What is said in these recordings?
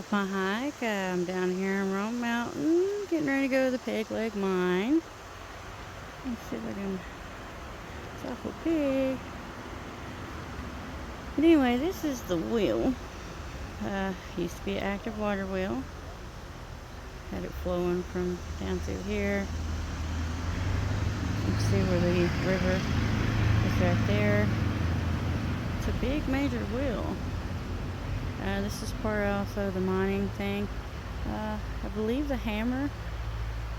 up my hike. I'm down here in Rome Mountain, getting ready to go to the Peg Leg Mine. Let's see if I can tackle pig. But anyway, this is the wheel. Used to be an active water wheel. Had it flowing from down through here. You can see where the river is right there. It's a big major wheel. This is part also of the mining thing. I believe the hammer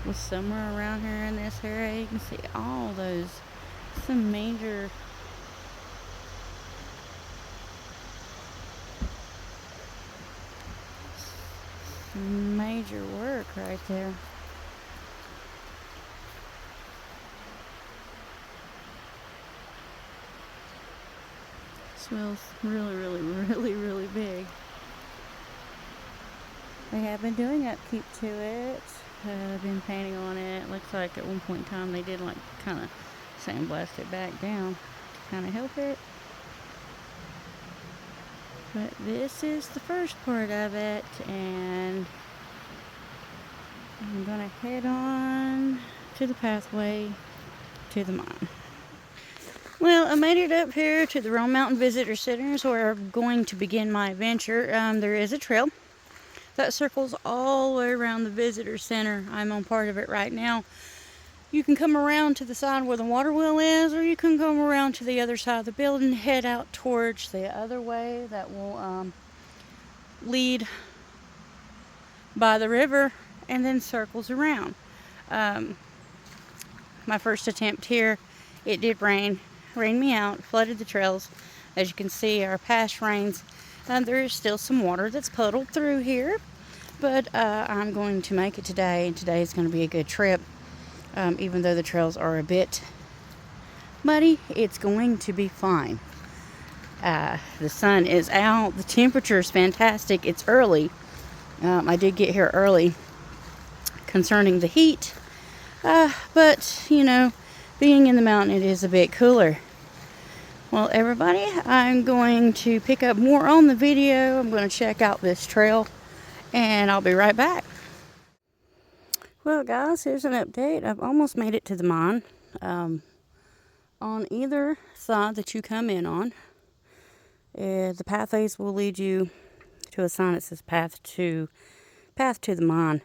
was somewhere around here in this area. You can see all those, some major work right there. This wheel's really big. They have been doing upkeep to it. They've been painting on it. Looks like at one point in time they did like kind of sandblast it back down to kind of help it. But this is the first part of it, and I'm gonna head on to the pathway to the mine. Well, I made it up here to the Rome Mountain Visitor Center, so where I'm going to begin my adventure. There is a trail that circles all the way around the visitor center. I'm on part of it right now. You can come around to the side where the water wheel is, or you can come around to the other side of the building, head out towards the other way that will lead by the river and then circles around. My first attempt here, it did rain me out, flooded the trails. As you can see, our past rains, there is still some water that's puddled through here. But I'm going to make it today, and today is going to be a good trip. Even though the trails are a bit muddy, it's going to be fine. The sun is out. The temperature is fantastic. It's early. I did get here early concerning the heat. But, you know, being in the mountain, it is a bit cooler. Well, everybody, I'm going to pick up more on the video. I'm going to check out this trail, and I'll be right back. Well, guys, here's an update. I've almost made it to the mine. On either side that you come in on, the pathways will lead you to a sign that says path to the mine.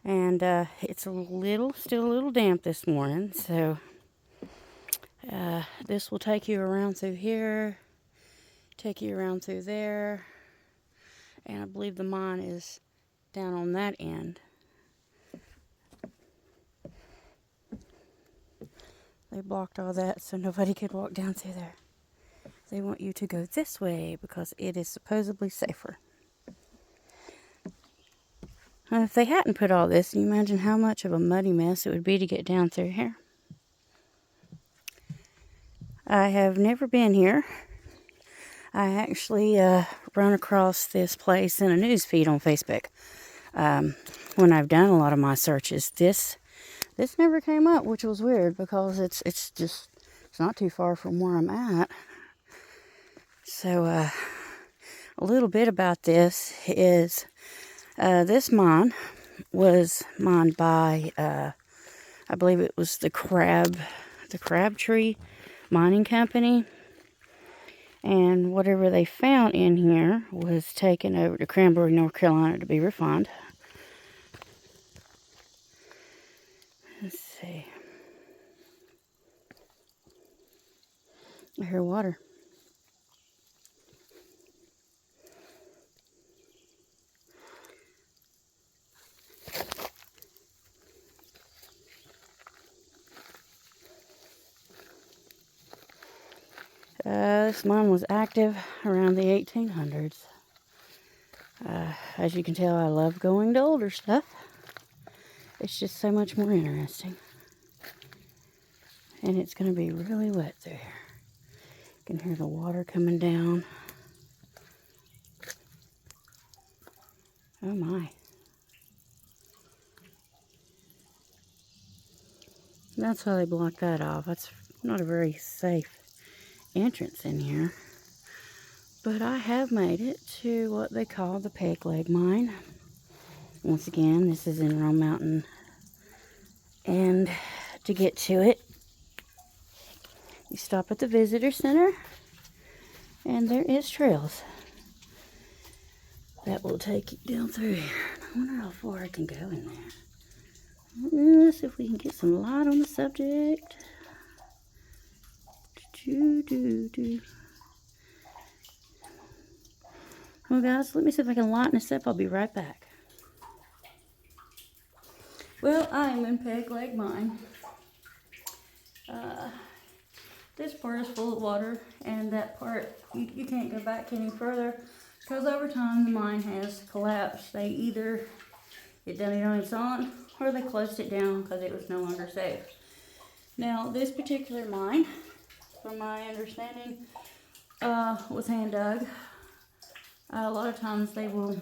And it's still a little damp this morning, so this will take you around through here, take you around through there, and I believe the mine is down on that end. They blocked all that so nobody could walk down through there. They want you to go this way because it is supposedly safer. If they hadn't put all this, can you imagine how much of a muddy mess it would be to get down through here? I have never been here. I actually run across this place in a news feed on Facebook. When I've done a lot of my searches, this never came up, which was weird because it's not too far from where I'm at. So a little bit about this is this mine was mined by I believe it was the Crabtree Mining Company, and whatever they found in here was taken over to Cranberry, North Carolina to be refined. Let's see. I hear water. This mine was active around the 1800s. As you can tell, I love going to older stuff. It's just so much more interesting. And it's going to be really wet through here. You can hear the water coming down. Oh my. That's why they blocked that off. That's not a very safe entrance in here. But I have made it to what they call the Peg Leg Mine. Once again, this is in Rome Mountain. And to get to it, you stop at the visitor center, and there is trails that will take you down through here. I wonder how far I can go in there. Let's see if we can get some light on the subject. Well, guys, let me see if I can lighten this up. I'll be right back. Well, I am in Peg Leg Mine. This part is full of water, and that part, you can't go back any further, because over time the mine has collapsed. They either it done it on its own, or they closed it down because it was no longer safe. Now, this particular mine, from my understanding, was hand dug. A lot of times they will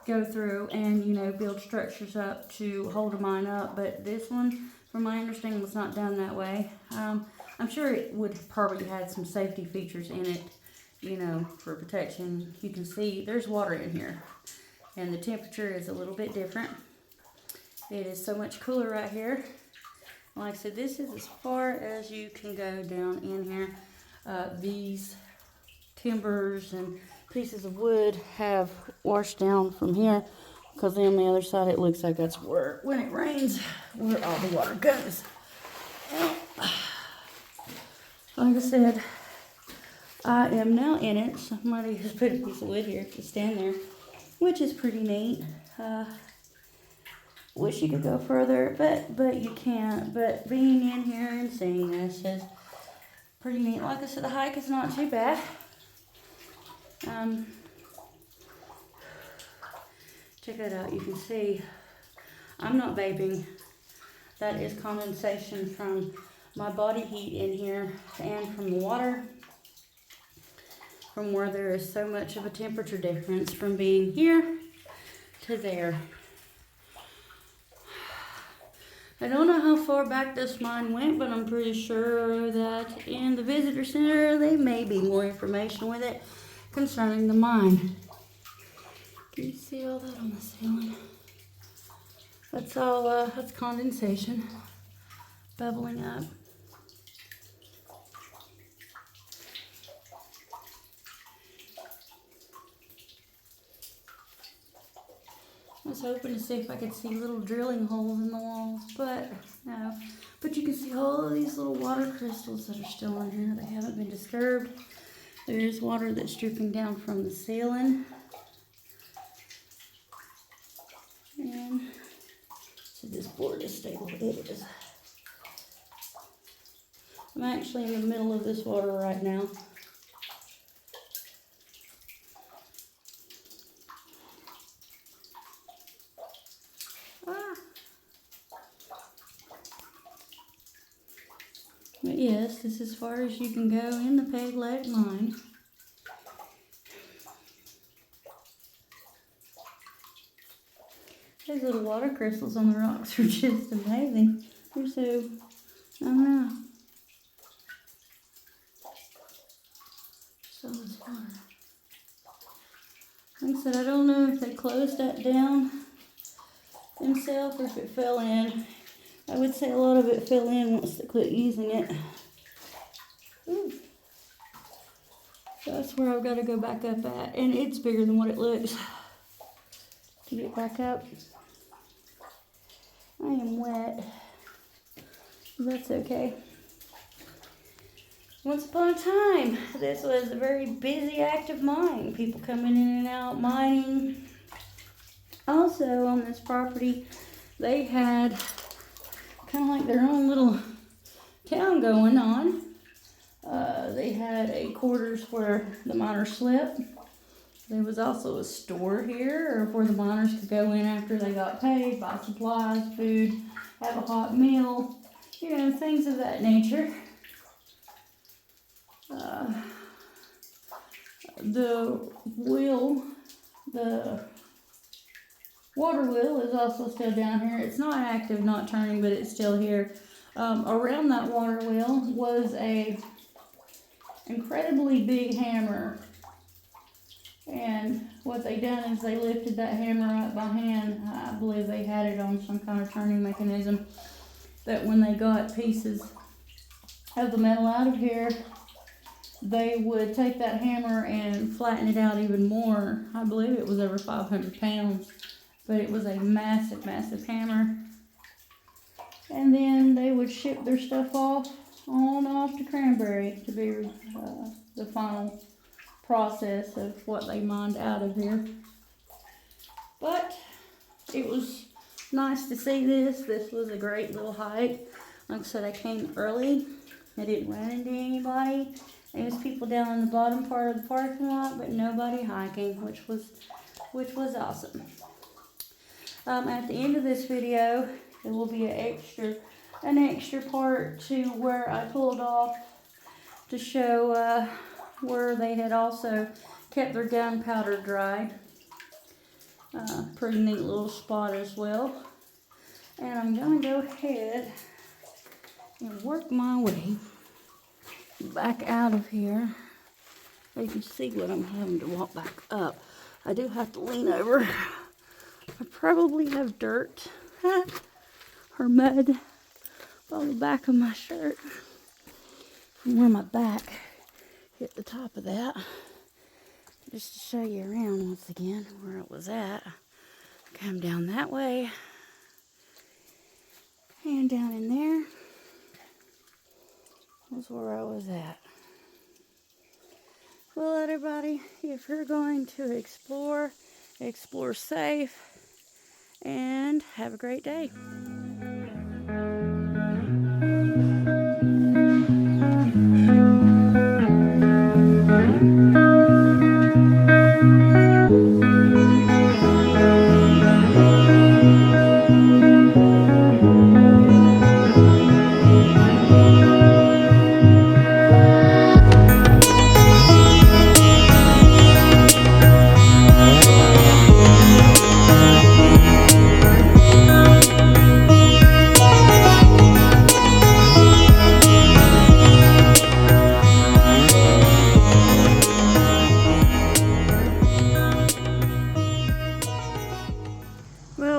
go through and, you know, build structures up to hold a mine up, but this one, from my understanding, was not done that way. I'm sure it would probably had some safety features in it, you know, for protection. You can see there's water in here, and the temperature is a little bit different. It is so much cooler right here. Like I said, this is as far as you can go down in here. These timbers and pieces of wood have washed down from here, because on the other side it looks like that's where, when it rains, where all the water goes. Like I said, I am now in it. Somebody has put a piece of wood here to stand there, which is pretty neat. Wish you could go further, but you can't. But being in here and seeing this is pretty neat. Like I said, the hike is not too bad. Check that out. You can see I'm not vaping. That is condensation from my body heat in here and from the water, from where there is so much of a temperature difference from being here to there. I don't know how far back this mine went, but I'm pretty sure that in the visitor center there may be more information with it concerning the mine. Can you see all that on the ceiling? That's all, that's condensation bubbling up. I was hoping to see if I could see little drilling holes in the walls, but no. But you can see all of these little water crystals that are still in here. They haven't been disturbed. There is water that's dripping down from the ceiling. And so this board is stable. It is. I'm actually in the middle of this water right now. But yes, this is as far as you can go in the Peg Leg Mine. These little water crystals on the rocks are just amazing. They're so, I don't know. So much water. Like I said, I don't know if they closed that down themselves or if it fell in. I would say a lot of it fell in once they quit using it. Ooh. So that's where I've got to go back up at. And it's bigger than what it looks. To get back up. I am wet. That's okay. Once upon a time, this was a very busy, active mine. People coming in and out, mining. Also, on this property, they had kind of like their own little town going on. They had a quarters where the miners slept. There was also a store here where the miners could go in after they got paid, buy supplies, food, have a hot meal, you know, things of that nature. The water wheel is also still down here. It's not active, not turning, but it's still here. Around that water wheel was a incredibly big hammer And what they done is they lifted that hammer up by hand. I believe they had it on some kind of turning mechanism, that when they got pieces of the metal out of here, they would take that hammer and flatten it out even more. I believe it was over 500 pounds, but it was a massive, massive hammer. And then they would ship their stuff off to Cranberry to be the final process of what they mined out of here. But it was nice to see this. This was a great little hike. Like I said, I came early. I didn't run into anybody. There was people down in the bottom part of the parking lot, but nobody hiking, which was awesome. At the end of this video, there will be an extra part to where I pulled off to show where they had also kept their gunpowder dry. Pretty neat little spot as well. And I'm gonna go ahead and work my way back out of here. You can see what I'm having to walk back up. I do have to lean over. I probably have dirt or mud on the back of my shirt from where my back hit the top of that. Just to show you around once again where it was at. Come down that way and down in there was where I was at. Well, everybody, if you're going to explore safe and have a great day.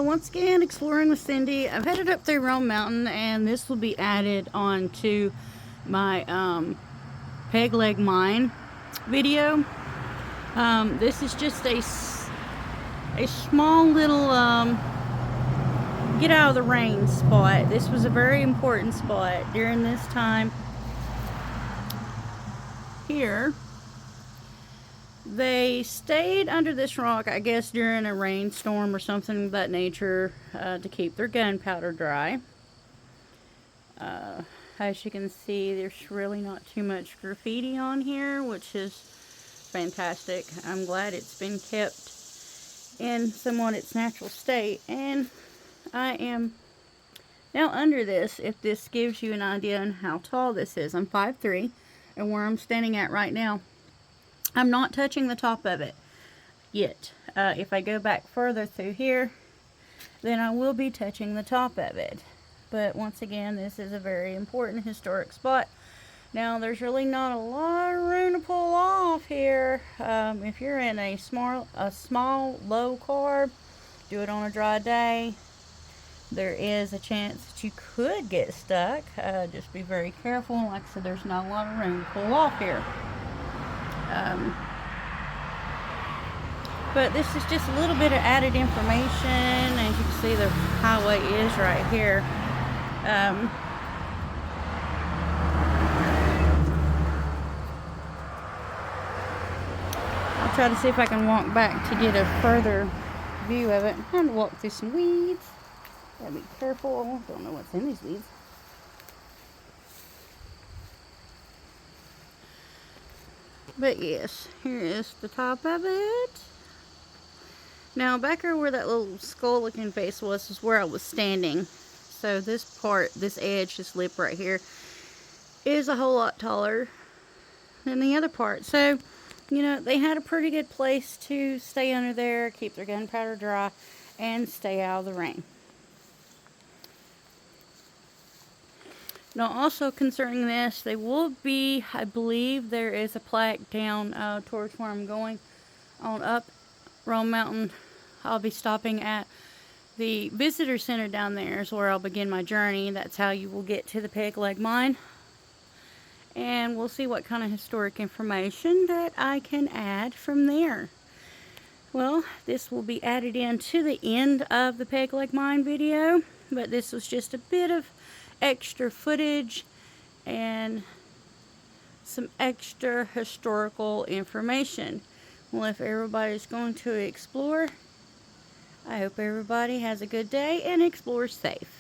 Once again, exploring with Cindy. I've headed up through Rome Mountain, and this will be added on to my Peg Leg Mine video. This is just a small little get out of the rain spot. This was a very important spot during this time here. They stayed under this rock, I guess, during a rainstorm or something of that nature to keep their gunpowder dry. As you can see, there's really not too much graffiti on here, which is fantastic. I'm glad it's been kept in somewhat its natural state. And I am now under this, if this gives you an idea on how tall this is. I'm 5'3", and where I'm standing at right now, I'm not touching the top of it yet. If I go back further through here, then I will be touching the top of it. But once again, this is a very important historic spot. Now, there's really not a lot of room to pull off here. If you're in a small, low car, do it on a dry day, there is a chance that you could get stuck. Just be very careful. Like I said, there's not a lot of room to pull off here. But this is just a little bit of added information. As you can see, the highway is right here. I'll try to see if I can walk back to get a further view of it. I'm trying to walk through some weeds. Gotta be careful. Don't know what's in these weeds. But yes, here is the top of it. Now, back here where that little skull looking face was is where I was standing. So this part, this edge, this lip right here, is a whole lot taller than the other part. So, you know, they had a pretty good place to stay under there, keep their gunpowder dry, and stay out of the rain. Now, also concerning this, they will be, I believe there is a plaque down towards where I'm going, on up Rome Mountain, I'll be stopping at the visitor center down there is where I'll begin my journey. That's how you will get to the Peg Leg Mine. And we'll see what kind of historic information that I can add from there. Well, this will be added in to the end of the Peg Leg Mine video, but this was just a bit of extra footage and some extra historical information. Well, if everybody's going to explore, I hope everybody has a good day and explores safe.